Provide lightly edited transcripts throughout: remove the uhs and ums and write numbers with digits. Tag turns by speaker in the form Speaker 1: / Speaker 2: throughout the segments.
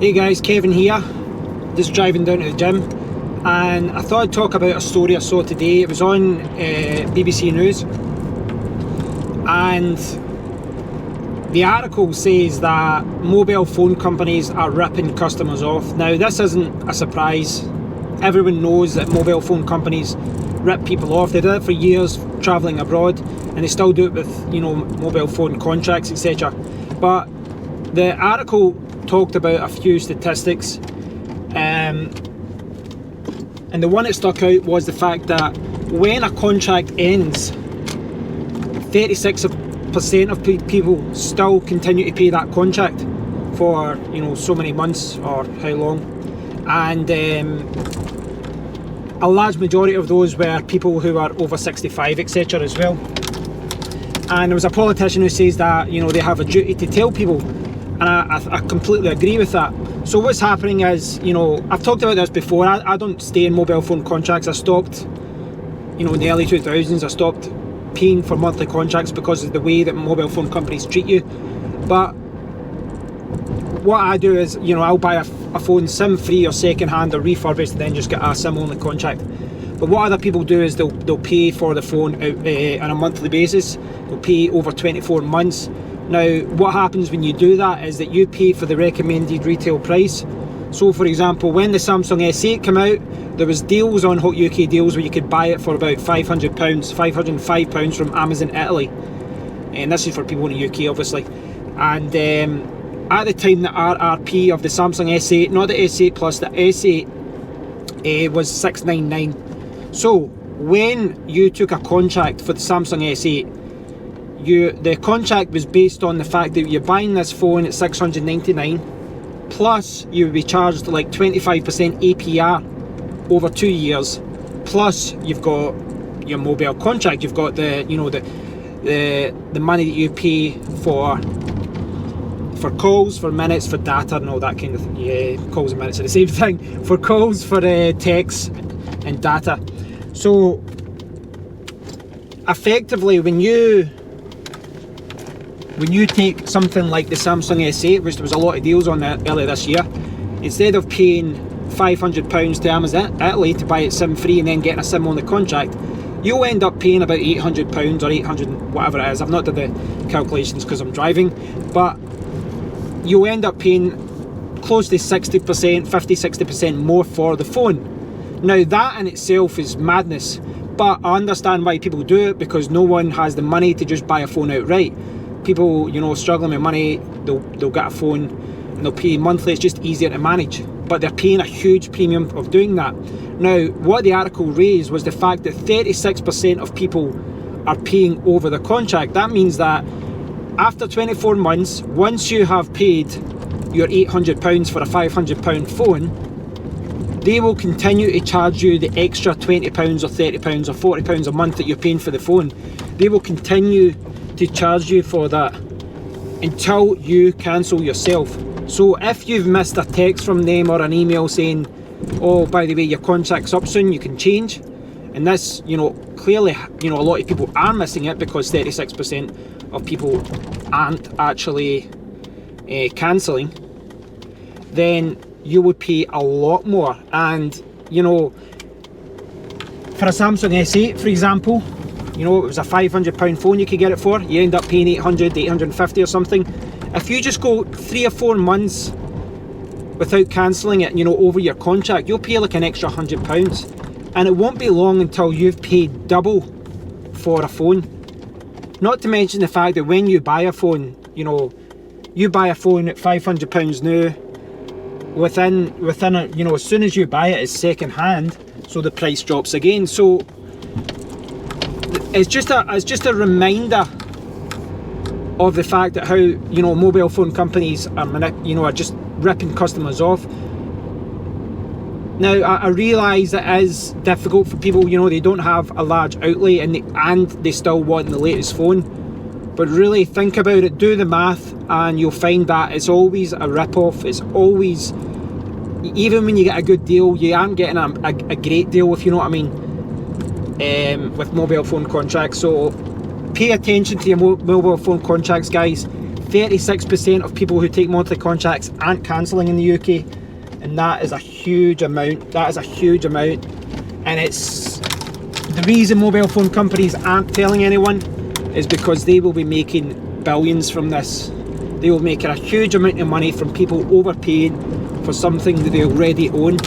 Speaker 1: Hey guys, Kevin here, just driving down to the gym, and I thought I'd talk about a story I saw today. It was on BBC News, and the article says that mobile phone companies are ripping customers off. Now this isn't a surprise, everyone knows that mobile phone companies rip people off. They did it for years travelling abroad, and they still do it with, you know, mobile phone contracts, etc. But the article talked about a few statistics, and the one that stuck out was the fact that when a contract ends, 36% of people still continue to pay that contract for, you know, so many months or how long, and a large majority of those were people who are over 65, etc. as well. And there was a politician who says that, you know, they have a duty to tell people, and I completely agree with that. So what's happening is, you know, I've talked about this before, I don't stay in mobile phone contracts. I stopped, you know, in the early 2000s, I stopped paying for monthly contracts because of the way that mobile phone companies treat you. But what I do is, you know, I'll buy a phone SIM free or second hand or refurbished, and then just get a SIM only contract. But what other people do is they'll pay for the phone on a monthly basis. They'll pay over 24 months. Now, what happens when you do that is that you pay for the recommended retail price. So, for example, when the Samsung S8 came out, there was deals on Hot UK Deals where you could buy it for about £500, £505 from Amazon Italy. And this is for people in the UK, obviously. And at the time, the RRP of the Samsung S8, not the S8 Plus, the S8 was £699. So, when you took a contract for the Samsung S8, the contract was based on the fact that you're buying this phone at $699, plus you would be charged like 25% APR over 2 years, plus you've got your mobile contract, you've got the, you know, the money that you pay for calls, for minutes, for data and all that kind of thing. Yeah, calls and minutes are the same thing. For calls, for texts and data. So effectively, when you take something like the Samsung S8, which there was a lot of deals on that earlier this year, instead of paying £500 to Amazon Italy to buy it SIM free and then getting a SIM on the contract, you'll end up paying about £800 or 800 whatever it is. I've not done the calculations because I'm driving, but you'll end up paying close to 50-60% more for the phone. Now that in itself is madness, but I understand why people do it, because no one has the money to just buy a phone outright. People, you know, struggling with money, they'll get a phone and they'll pay monthly. It's just easier to manage, but they're paying a huge premium of doing that. Now, what the article raised was the fact that 36% of people are paying over the contract. That means that after 24 months, once you have paid your £800 for a £500 phone, they will continue to charge you the extra £20 or £30 or £40 a month that you're paying for the phone. They will continue to charge you for that until you cancel yourself. So if you've missed a text from them or an email saying, oh, by the way, your contract's up soon, you can change, and this, you know, clearly, you know, a lot of people are missing it because 36% of people aren't actually cancelling, then you would pay a lot more. And, you know, for a Samsung S8, for example, you know, it was a £500 phone you could get it for, you end up paying 800, 850 or something. If you just go 3 or 4 months without cancelling it, you know, over your contract, you'll pay like an extra £100. And it won't be long until you've paid double for a phone. Not to mention the fact that when you buy a phone, you know, you buy a phone at £500 now, within a, you know, as soon as you buy it, it's second hand, so the price drops again. So it's just a reminder of the fact that how, you know, mobile phone companies are just ripping customers off. Now, I realise it is difficult for people, you know, they don't have a large outlay and they still want the latest phone. But really think about it, do the math, and you'll find that it's always a rip-off. It's always, even when you get a good deal, you aren't getting a great deal, if you know what I mean, with mobile phone contracts. So pay attention to your mobile phone contracts, guys. 36% of people who take monthly contracts aren't cancelling in the UK, and that is a huge amount. That is a huge amount, and it's the reason mobile phone companies aren't telling anyone is because they will be making billions from this. They will make a huge amount of money from people overpaying for something that they already own.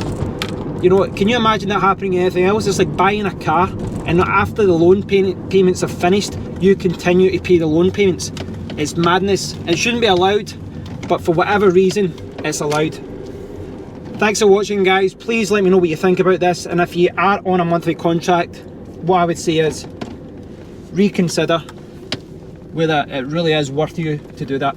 Speaker 1: You know, can you imagine that happening in anything else? It's like buying a car, and after the loan payments are finished, you continue to pay the loan payments. It's madness. It shouldn't be allowed, but for whatever reason, it's allowed. Thanks for watching, guys. Please let me know what you think about this, and if you are on a monthly contract, what I would say is reconsider whether it really is worth you to do that.